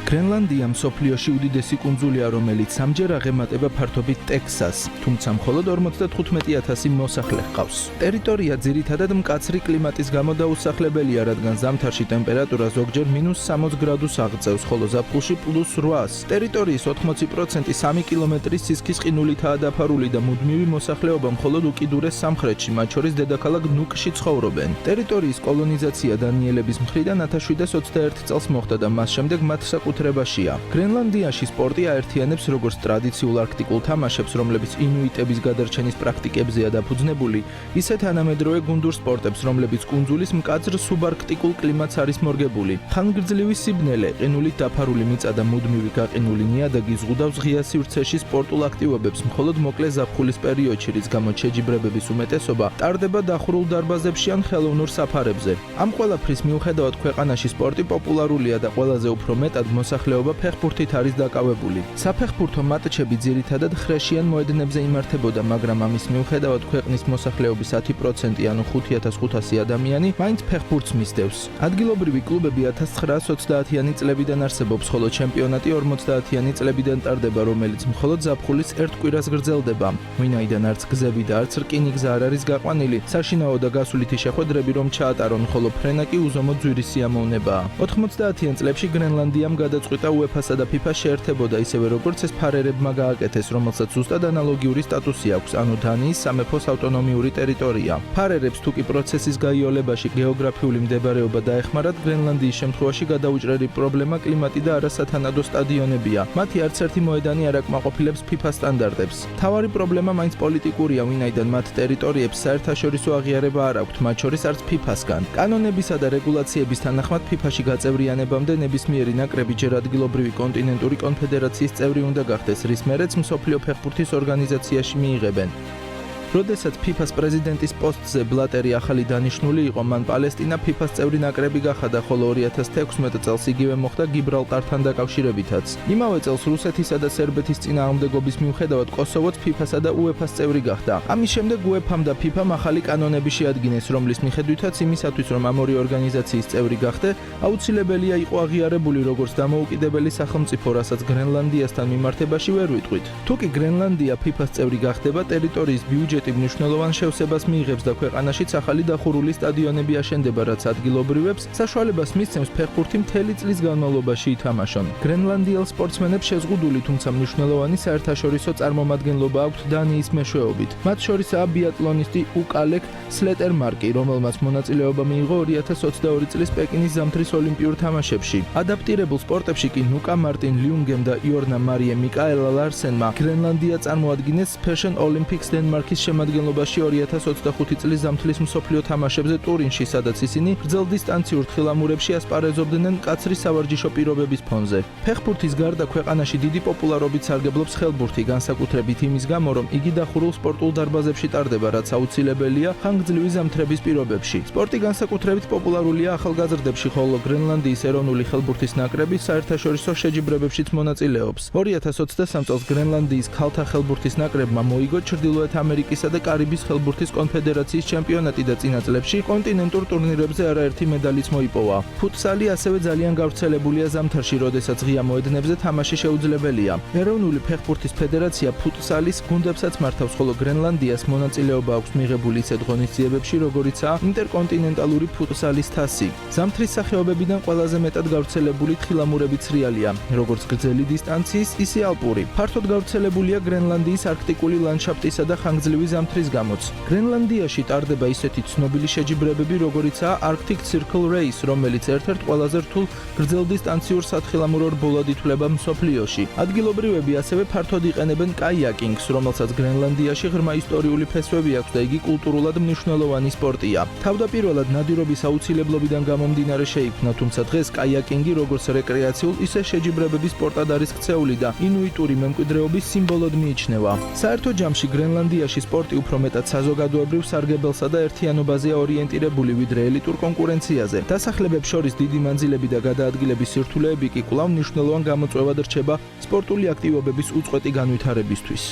გრენლანდია მსოფლიოში უდიდესი კუნძულია, რომელიც სამჯერ აღემატება ფართობით ტექსასს, თუმცა მხოლოდ 55,000 მოსახლე ჰყავს. ტერიტორია ძირითადად მკაცრი კლიმატის გამო დაუსახლებელია, რადგან ზამთარში ტემპერატურა ზოგჯერ -60 გრადუსს აღწევს, ხოლო ზაფხულში +800. ტერიტორიის 80% 3 კილომეტრის სისქის ყინულითაა დაფარული და მუდმივი მოსახლეობა მხოლოდ უკიდურეს სამხრეთში, მათ შორის დედაქალაქ ნუკში ცხოვრობენ. ტერიტორიის კოლონიზაცია დანიელების მხრიდან 1721 წელს მოხდა და მას შემდეგ მათ საკუთრებაშია. გრენლანდიაში სპორტი აერთიანებს როგორც ტრადიციულ არქტიკულ თამაშებს, რომლებიც ინუიტების გადარჩენის პრაქტიკებზეა დაფუძნებული, ისე თანამედროვე გუნდურ სპორტებს, რომლებიც კუნძულის მკაცრ სუბარქტიკულ კლიმატს არის მორგებული. ხანგრძლივი სიბნელე, ყინულით დაფარული მიწა და მუდმივი გაყინული ნიადაგი ზღუდავს ღია სივრცეში სპორტულ აქტივობებს, მხოლოდ მოკლე ზაფხულის პერიოდში, რის გამოც შეჯიბრებების უმეტესობა ტარდება დახურულ დარბაზებში ან ხელოვნურ საფარებზე. ამ ყველაფრის მიუხედავად ქვეყანაში სპორტი პოპულარულია და ყველაზე უფრო მეტად მოსახლეობა ფეხბურთით არის დაკავებული. საფეხბურთო მატჩები ძირითადად ხრეშიან მოედნებზე იმართებოდა, მაგრამ ამის მიუხედავად ქვეყნის მოსახლეობის 10% ანუ 5500 ადამიანი მაინც ფეხბურთს მისდევს. ადგილობრივი კლუბები 1930-იანი წლებიდან არსებობს, ხოლო ჩემპიონატი 50-იანი წლებიდან ტარდება, რომელიც მხოლოდ ზაფხულის ერთ კვირას გრძელდება. ვინაიდან არც გზები და არც რკინიგზა არ არის გაყვანილი, საშინაო და გასულითი შეხვედრები რომ ჩაატარონ, ხოლო ფრენა კი უზომოდ ძვირის სიამოვნებაა. 90-იან წლებში გრენლანდიამ გადაწყვიტა UEFA-სა და FIFA შეერთებოდა, ისევე როგორც ეს ფარერებმა გააკეთეს, რომელსაც ზუსტად ანალოგიური სტატუსი აქვს, ანუ დანიის სამეფოს ავტონომიური ტერიტორია. ფარერებს თუ კი პროცესის გაიოლებაში გეოგრაფიული მდებარეობა დაეხმარათ, გრენლანდიის შემთხვევაში გადაუჭრელი პრობლემა კლიმატი და არასათანადო სტადიონებია. მათი არც ერთი მოედანი არ აკმაყოფილებს FIFA სტანდარტებს. მთავარი პრობლემა მაინც პოლიტიკურია, ვინაიდან მათ ტერიტორიებს საერთაშორისო აღიარება არ აქვთ, მათ შორის არც FIFA-სგან. კანონებისა და რეგულაციების თანახმად FIFA-ში გაწევრიანებამდე ნებისმიერი ნაკრები ჯერ ადგილობრივი კონტინენტური კონფედერაციის წევრი უნდა გახდეს, რის მერეც მსოფლიო ფეხბურთის ორგანიზაციაში მიიღებენ. როდესაც FIFA-ს პრეზიდენტის პოსტზე ბლატერი ახალი დანიშნული იყო, მან პალესტინა FIFA-ს წევრი ნაკრები გახადა, ხოლო 2016 წელს იგივე მოხდა გიბრალტართან დაკავშირებითაც. იმავე წელს რუსეთისა და სერბეთის წინააღმდეგობის მიუხედავად კოსოვოც FIFA-სა და UEFA-ს წევრი გახდა. ამის შემდეგ UEFA-მ და FIFA-მ ახალი კანონები შეადგინეს, რომლის მიხედვითაც იმისათვის, რომ ამ ორი ორგანიზაციის წევრი გახდე, აუცილებელია იყო აღიარებული როგორც დამოუკიდებელი სახელმწიფო, რასაც გრენლანდიასთან მიმართებაში ვერ ვიტყვით. თუკი გრენლანდია FIFA-ს წევრი გახდება, ტერიტორიის ბიუჯეტი მნიშვნელოვან შევსებას მიიღებს და ქვეყანაშიც ახალი დახურული სტადიონები აშენდება, რაც ადგილობრივებს საშუალებას მისცემს ფეხბურთი მთელი წლის განმავლობაში ითამაშონ. გრენლანდიელ სპორტსმენებს შეზღუდული, თუმცა მნიშვნელოვანი საერთაშორისო წარმომადგენლობა აქვთ დანიის მეშვეობით. მათ შორისაა ბიატლონისტი უკალეკ სლეტერმარკი, რომელმაც მონაწილეობა მიიღო 2022 წლის პეკინის ზამთრის ოლიმპიურ თამაშებში. ადაპტირებულ სპორტებში კი ნუკა მარტინ ლიუნგემ და იორნა მარიე მიკაელა ლარსენმა გრენლანდია წარმოადგინეს Fashion Olympics დენმარკის შემადგენლობაში 2025 წლის ზამთრის მსოფლიო თამაშებზე ტურინში, სადაც ისინი გრძელ დისტანციურ თხილამურებში ასპარეზობდნენ მკაცრი სავარჯიშო პირობების ფონზე. ფეხბურთის გარდა ქვეყანაში დიდი პოპულარობით სარგებლობს ხელბურთი, განსაკუთრებით იმის გამო, რომ იგი დახურულ სპორტულ დარბაზებში ტარდება, რაც აუცილებელია ხანგრძლივი ზამთრების პირობებში. სპორტი განსაკუთრებით პოპულარულია ახალგაზრდებში, ხოლო გრენლანდიის ეროვნული ხელბურთის ნაკრები საერთაშორისო შეჯიბრებებშიც მონაწილეობს. 2023 წელს გრენლანდიის ქალთა ხელბურთის ნაკრებმა მოიგო ჩრდილოეთ ამერიკისა და კარიბის ხელბურთის კონფედერაციის ჩემპიონატი და წინა წლებში კონტინენტურ ტურნირებზე არაერთი მედალიც მოიპოვა. ფუტსალი ასევე ძალიან გავრცელებულია ზამთარში, როდესაც ღია მოედნებზე თამაში შეუძლებელია. ეროვნული ფეხბურთის ფედერაცია ფუტსალის გუნდებსაც მართავს, ხოლო გრენლანდიას მონაწილეობა აქვს მიღებული ისეთ ღონისძიებებში, როგორიცაა ინტერკონტინენტალური ფუტსალის თასი. ზამთრის სახეობებიდან ყველაზე მეტად გავრცელებული თხილამურები ცრიალია, როგორც გრძელი დისტანციის, ისე ალპური. ფართოდ გავრცელებულია გრენლანდიის არქტიკული ლანდშაფტისა და ხანგრძლივი ზამთრის გამოც. გრენლანდიაში ტარდება ისეთი ცნობილი შეჯიბრებები, როგორიცაა Arctic Circle Race, რომელიც ერთ-ერთ ყველაზე რთულ გრძელდისტანციურ სათხილამურო რბოლად ითვლება მსოფლიოში. ადგილობრივები ასევე ფართოდ იყენებენ კაიაკინგს, რომელსაც გრენლანდიაში ღრმა ისტორიული ფესვები აქვს და იგი კულტურულად მნიშვნელოვანი სპორტია. თავდაპირველად ნადირობის აუცილებლობიდან გამომდინარე შეიქმნა, თუმცა დღეს კაიაკინგი როგორც რეკრეაციულ, ისე შეჯიბრებების სპორტად არის ქცეული და ინუიტური მემკვიდრეობის სიმბოლოდ მიიჩნევა. საერთო ჯამში გრენლანდიაში სპორტი უფრო მეტად საზოგადოებრივ სარგებელსა და ერთიანობაზეა ორიენტირებული, ვიდრე ელიტურ კონკურენციაზე. დასახლებებს შორის დიდი მანძილები და გადაადგილების სირთულეები კი კვლავ მნიშვნელოვან გამოწვევად რჩება სპორტული აქტივობების უწყვეტი განვითარებისთვის.